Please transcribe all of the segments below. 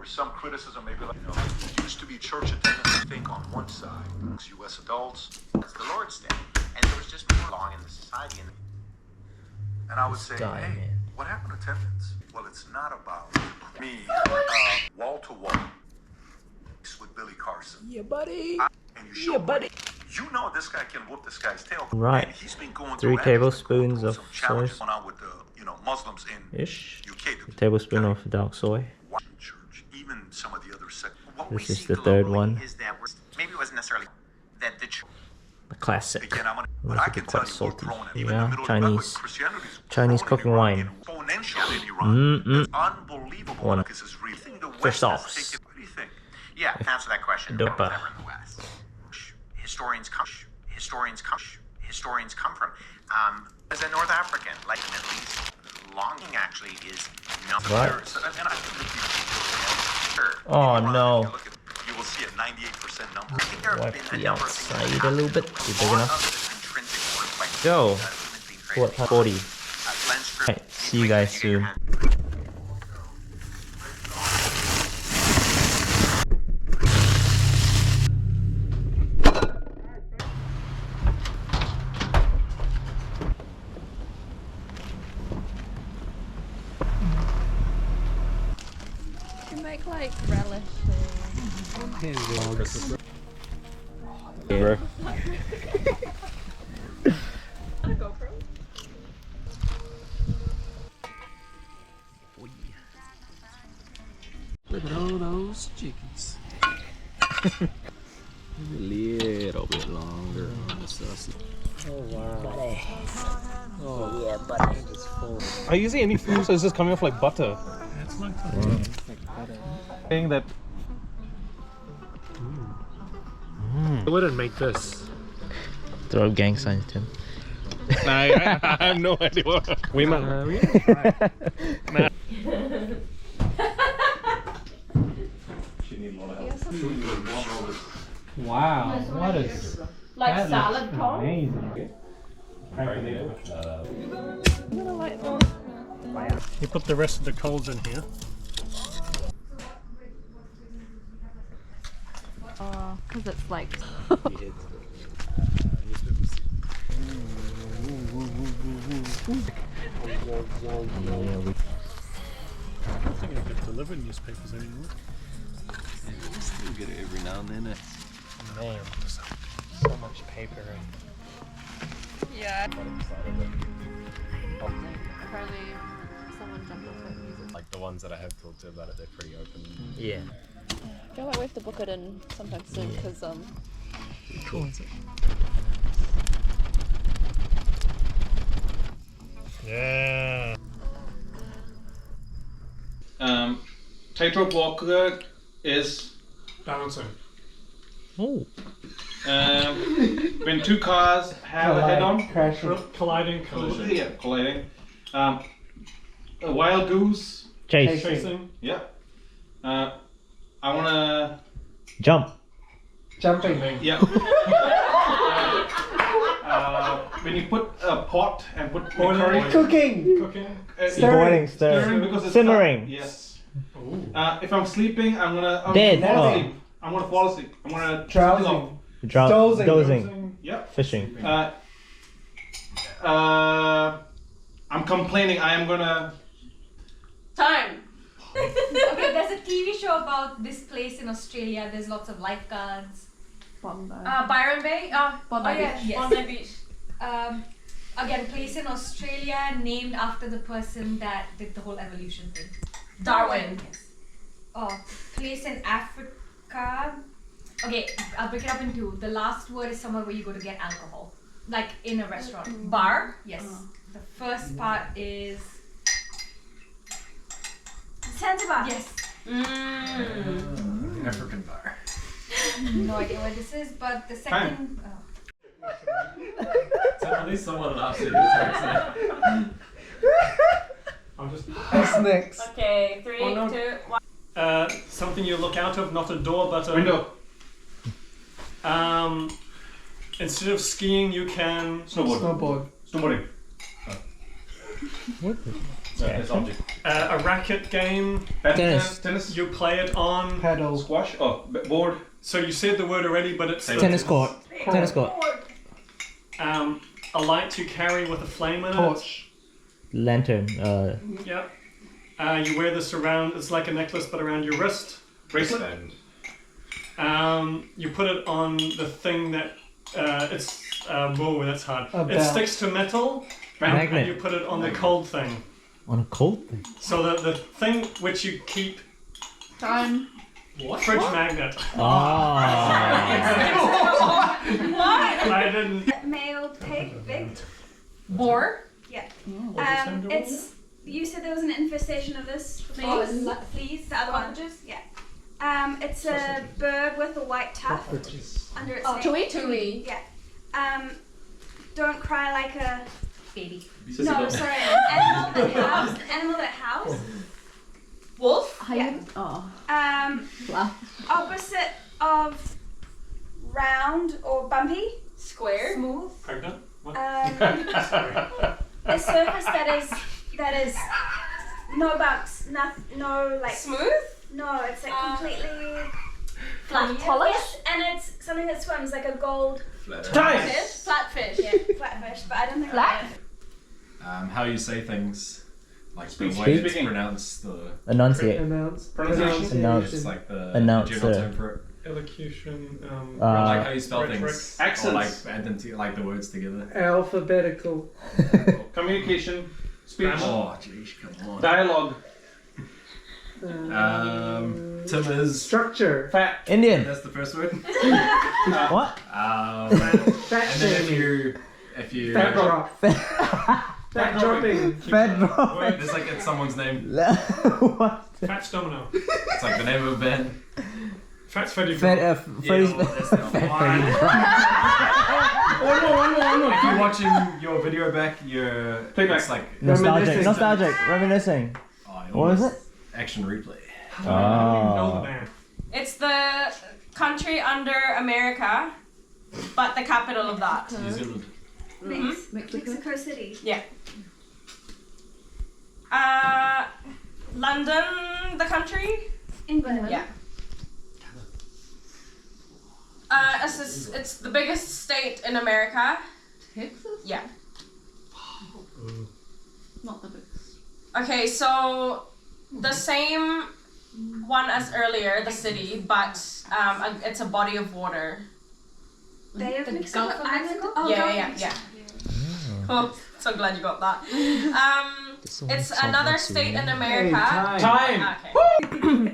Some criticism maybe like, it used to be church attendance, I think, on one side, U.S. adults. It's the Lord's Day, and there was just more along in the society. And I would say, hey, what happened to attendance? Well, it's not about me, wall to wall with Billy Carson. Yeah, buddy. And you show you know this guy can whoop this guy's tail. Right. And he's been going 3 tablespoons of soy. Going on with the Muslims in UK. A tablespoon of dark soy. Church, even some of the other This is the third one. Is that maybe it wasn't necessarily that the The classic. Again, But I can quite salty. Yeah, Chinese cooking wine. Unbelievable. One. Fish sauce. What do you think? Yeah, to answer that question. Dopa. Never in the West. Historians come from. As a North African, like Middle East, longing actually is not Right. Sure. Oh no. You will see a 98% number. I think there have Wipe been a the number of things outside that a little bit. happen. Is it big One enough? of them is intrinsic work by Go. humans being created. 40. Lens strip, Right, see you guys soon. You make like relish Yeah. Look at all those chickens. A little bit longer on the sausage. Oh wow. Oh yeah, buddy. It's full. Are you using any food, so it's just coming off like butter? It's like butter. Saying that. I wouldn't make this. Throw gang signs, Tim. I have no idea what. We might. Wow, what is like salad corn. amazing. You put the rest of the coals in here. Because it's like. I don't think I get delivered newspapers anymore. Yeah, you still get it every now and then. Man, so much paper. Yeah. Apparently, someone jumped off it and used it. Like the ones that I have talked to about it, they're pretty open. Yeah. I feel like we have to book it in sometime soon because Cool, is it? Yeah. Tightrope walker is Balancing. Oh. when two cars have a head-on. Colliding, collision. Yeah, colliding. A wild goose. Chase. Chasing. Yeah. I wanna. Jump. Jumping. Yeah. When you put a pot and put curry. Cooking. Cooking. Boiling, Stirring because it's simmering. Yes. If I'm sleeping, I'm gonna Dead. fall Oh. asleep. I'm gonna fall asleep. I'm gonna Drowsing. Dozing. Dozing. Yep. Fishing. I'm complaining. I am gonna. time. Okay, there's a TV show about this place in Australia. There's lots of lifeguards. Byron Bay. Bondi yeah, Beach. yes. Bondi Beach. Again, place in Australia named after the person that did the whole evolution thing. Darwin. Yes. Oh, place in Africa. Okay, I'll break it up in two. The last word is somewhere where you go to get alcohol, like in a restaurant. Bar. Yes. The first part is Zanzibar. Yes. African bar. No idea what this is, but the second. So at least someone laughs at your accent. I'm just. What's next? Okay, 3, Oh, no. 2, 1. Something you look out of, not a door, but a Window. Instead of skiing, you can Snowboard. Snowboard. Snowboarding. This object. A racket game. Tennis. You play it on. Paddle. Squash. Oh, board. So you said the word already, but it's Tennis court. Tennis court. A light you carry with a flame in Torch. Lantern. Yep. You wear this around. It's like a necklace, but around your wrist. Bracelet. You put it on the thing that it's. Whoa, that's hard. A It belt. sticks to metal. Magnet. And you put it on the cold thing. On a cold thing. So the thing which you keep. Time. Fridge magnet. Ah. I didn't. Male pig. Boar. Yeah. Oh, It's. You said there was an infestation of this. Fleas? Fleas. The other one. Yeah. It's a bird with a white tuft under its neck. Tui. Yeah. Don't cry like a Baby. no. Sorry. An animal that howls. Wolf. Yeah. Oh. Opposite of round or bumpy. Square. Smooth. Pregnant. What? A surface that is no bumps, no like Smooth. no, it's like completely Flat. Yes, and it's something that swims like a gold Flatfish. Flatfish. yeah, flatfish, but I don't think Flat? How you say things, like the Speak. way it's Speaking. pronounced, the Enunciate. Pronunciation. Announce. it's like the Announce, general sir. term for it. Elocution. Or like how you spell rhetoric. things. Accents. Or like like the words together. Alphabetical. Communication. Speech. Oh, jeez, come on. Dialogue. Tim is. Structure. Fat. Indian. That's the first word. What? Fat And then shaming. if you Fat drop. Fat dropping. Fat drop. it's like it's someone's name. What? Fats Domino. It's like the name of a band. Fats Freddy. Fat. Freddy's. That's the one. One more. If you're watching your video back, you're Playback. it's like Nostalgic. Reminiscing. What is it? Action replay. I don't even know the Oh. band. It's the country under America, but the capital of that. New Zealand. Mexico City. Yeah. London, the country. England. Yeah. It's the biggest state in America. Texas. Yeah. Not the biggest. Okay, so the same one as earlier, the city, but it's a body of water. Bay of The Mexico. Gulf of Island? Mexico? Oh, Yeah, Gulf of yeah, Mexico. Oh, so glad you got that. It's another state in America. Time. Okay.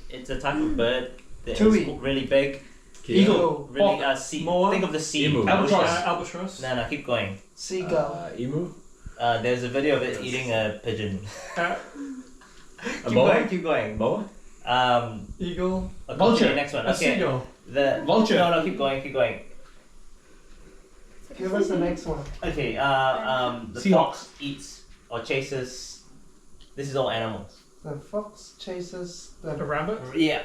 It's a type of bird that Tui. is really big. Eagle. Really, sea. More. Think of the sea. Emu. Albatross. Albatross. No, keep going. Seagull. Emu. There's a video of it eating a pigeon. Uh, Keep going. Boa. Eagle. Okay, Vulture. next one. A Okay. seagull. The Vulture. No, keep going. Give us the next one. Okay. The Seahawks. fox eats or chases. This is all animals. The fox chases the A rabbit. Yeah.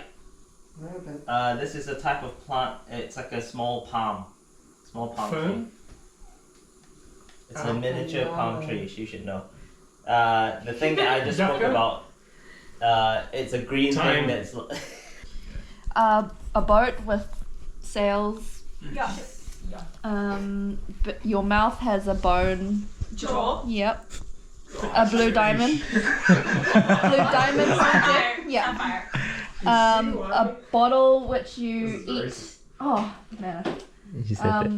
rabbit. This is a type of plant. It's like a small palm. Fern? tree. It's a miniature palm tree. You should know. The thing that I just spoke Yucca? about. It's a green Time. thing that's. A boat with sails. Yeah. But your mouth has a bone. Jaw. Yep. A blue diamond. Blue diamond subject. Yeah. Sapphire. A bottle which you eat. Oh man. You said that.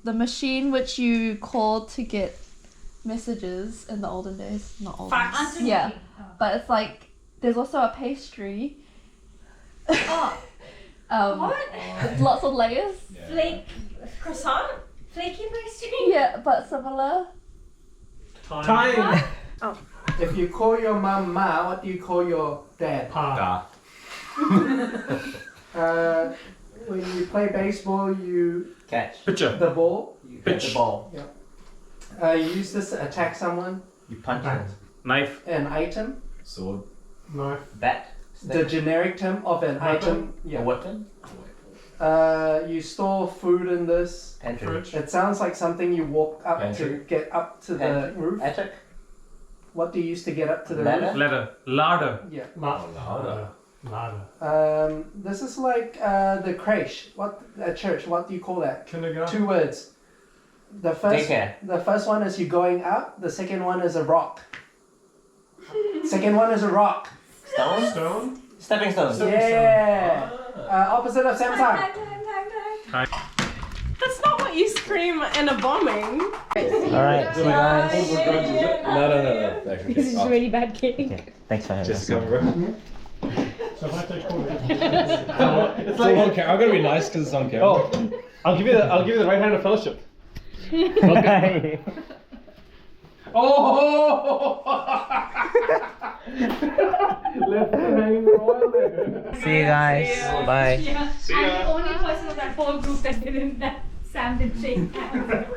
The machine which you called to get messages in the olden days. Not olden. Fax. Yeah. But it's like there's also a pastry. Oh, what? With lots of layers. Flake. Croissant. Flaky pastry? Yeah, but similar. Time. If you call your mum Ma, what do you call your dad? Pa. When you play baseball, you Catch. Pitcher. the ball. You hit the ball. You use this to attack someone. You punch it. Knife. An item. Sword. Knife. Bat. The generic term of an Weapon? item. A Yeah. weapon. You store food in this. Entry. It sounds like something you walk up to get up to the roof. Attic. What do you use to get up to the Ladder? roof? Larder. Yeah. Ladder. This is like the creche. A church? What do you call that? Kindergarten. 2 words. The first one is you going up. The second one is a rock. Second one is a rock. Stone. Stepping stones. Yeah. Opposite of Samsung. That's not what you scream in a bombing. Alright, see you guys. No. This is really bad kidding. Okay, thanks for having us. So if I take hold of it. It's like on camera. I'm gonna be nice because it's on camera. Oh, I'll give you the right hand of fellowship. Okay. Oh! Left hanging royal there. See you guys. Bye. I'm the only person of that whole group that Sam didn't shake hands.